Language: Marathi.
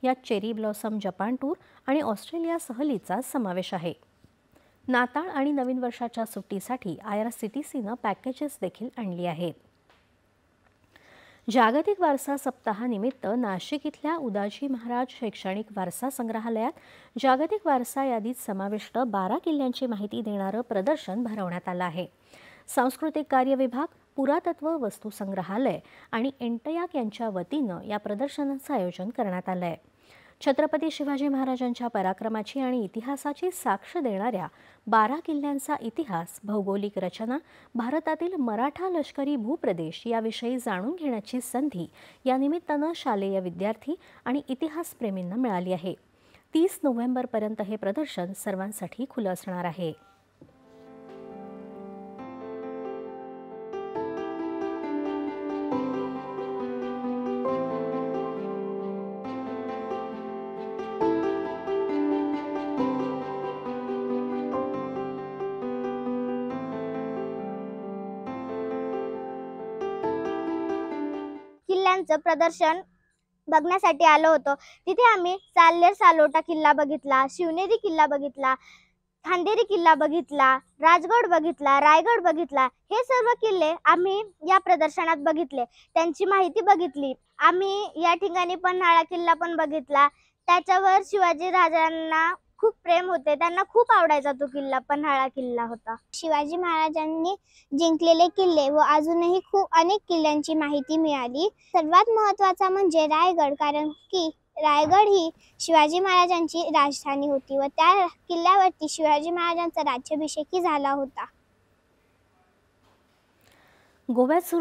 यात चेरी ब्लॉसम जपान टूर आणि ऑस्ट्रेलिया सहलीचा समावेश आहे। नाताळ आणि नवीन वर्षाच्या सुट्टीसाठी IRCTCनं पॅकेजेस देखील आणली आहेत। जागतिक वारसा सप्ताहानिमित्त नाशिक इथल्या उदाजी महाराज शैक्षणिक वारसा संग्रहालयात जागतिक वारसा यादीत समाविष्ट 12 किल्ल्यांची माहिती देणारं प्रदर्शन भरवण्यात आलं आहे। सांस्कृतिक कार्य विभाग, पुरातत्व वस्तू संग्रहालय आणि एनटीआयसी यांच्या वतीनं या प्रदर्शनाचं आयोजन करण्यात आलं आहे। छत्रपती शिवाजी महाराजांच्या पराक्रमाची आणि इतिहासाची साक्ष देणाऱ्या 12 किल्ल्यांचा इतिहास, भौगोलिक रचना, भारतातील मराठा लष्करी भूप्रदेश याविषयी जाणून घेण्याची संधी या निमित्तानं शालेय विद्यार्थी आणि इतिहासप्रेमींना मिळाली आहे। 30 नोव्हेंबरपर्यंत हे प्रदर्शन सर्वांसाठी खुलं असणार आहे। किल्ल्यांचं प्रदर्शन बघण्यासाठी आलो होतो। तिथे आम्ही साल्हेर सालोटा किल्ला बघितला, शिवनेरी किल्ला बघितला, खांदेरी किल्ला बघितला, राजगड बघितला, रायगड बघितला। हे सर्व किल्ले आम्ही या प्रदर्शनात बघितले, त्यांची माहिती बघितली। आम्ही या ठिकाणी पन्हाळा किल्ला पण बघितला। त्याच्यावर शिवाजी राजांना खूप प्रेम होते, त्यांना खूप आवडायचा तो किल्ला, पन्हाळा किल्ला होता। शिवाजी महाराजांनी जिंकलेले किल्ले व अजूनही खूप अनेक किल्ल्यांची माहिती मिळाली। सर्वात महत्त्वाचा म्हणजे रायगड, कारण की रायगड ही शिवाजी महाराजांची राजधानी होती व त्या किल्ल्यावरती शिवाजी महाराजांचा राज्याभिषेकही झाला होता। गोव्यात